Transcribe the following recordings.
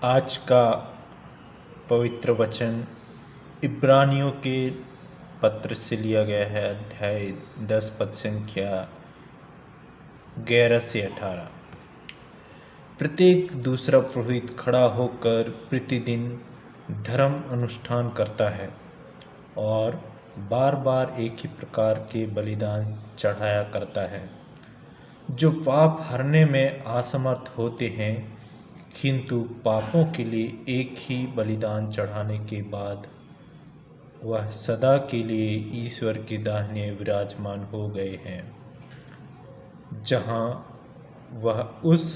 आज का पवित्र वचन इब्रानियों के पत्र से लिया गया है। अध्याय 10 पद संख्या 11 से 18। प्रत्येक दूसरा पुरोहित खड़ा होकर प्रतिदिन धर्म अनुष्ठान करता है और बार बार एक ही प्रकार के बलिदान चढ़ाया करता है, जो पाप हरने में असमर्थ होते हैं, किंतु पापों के लिए एक ही बलिदान चढ़ाने के बाद वह सदा के लिए ईश्वर के दाहिने विराजमान हो गए हैं, जहाँ वह उस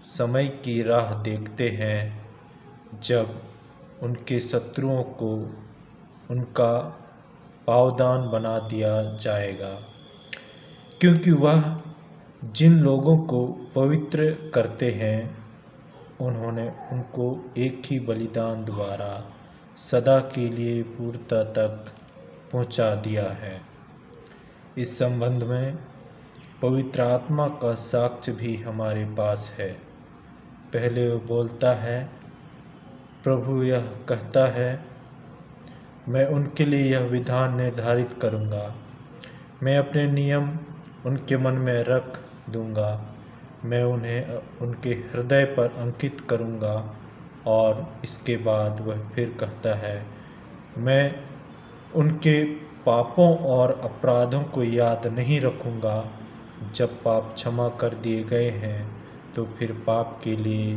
समय की राह देखते हैं जब उनके शत्रुओं को उनका पावदान बना दिया जाएगा, क्योंकि वह जिन लोगों को पवित्र करते हैं उन्होंने उनको एक ही बलिदान द्वारा सदा के लिए पूर्णता तक पहुंचा दिया है। इस संबंध में पवित्र आत्मा का साक्ष्य भी हमारे पास है। पहले वो बोलता है, प्रभु यह कहता है, मैं उनके लिए यह विधान निर्धारित करूँगा, मैं अपने नियम उनके मन में रख दूँगा, मैं उन्हें उनके हृदय पर अंकित करूँगा। और इसके बाद वह फिर कहता है, मैं उनके पापों और अपराधों को याद नहीं रखूँगा। जब पाप क्षमा कर दिए गए हैं तो फिर पाप के लिए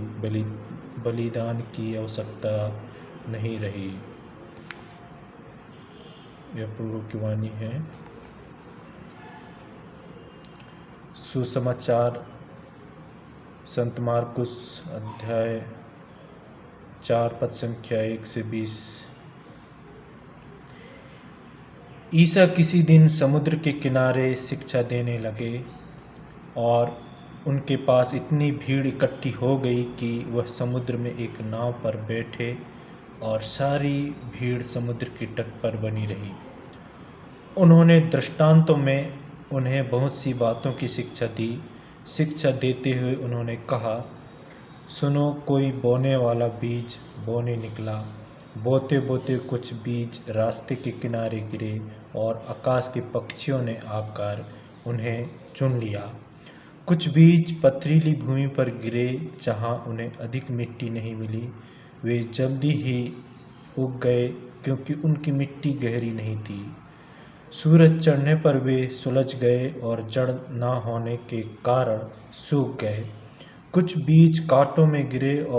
बलिदान की आवश्यकता नहीं रही। यह प्रभु की वाणी है। सुसमाचार संत मार्कुस अध्याय 4 पद संख्या 1 से 20। ईसा किसी दिन समुद्र के किनारे शिक्षा देने लगे और उनके पास इतनी भीड़ इकट्ठी हो गई कि वह समुद्र में एक नाव पर बैठे और सारी भीड़ समुद्र के तट पर बनी रही। उन्होंने दृष्टांतों में उन्हें बहुत सी बातों की शिक्षा दी। शिक्षा देते हुए उन्होंने कहा, सुनो, कोई बोने वाला बीज बोने निकला। बोते बोते कुछ बीज रास्ते के किनारे गिरे और आकाश के पक्षियों ने आकर उन्हें चुन लिया। कुछ बीज पथरीली भूमि पर गिरे जहाँ उन्हें अधिक मिट्टी नहीं मिली। वे जल्दी ही उग गए क्योंकि उनकी मिट्टी गहरी नहीं थी। सूरज चढ़ने पर वे सुलझ गए और जड़ न होने के कारण सूख गए। कुछ बीज कांटों में गिरे और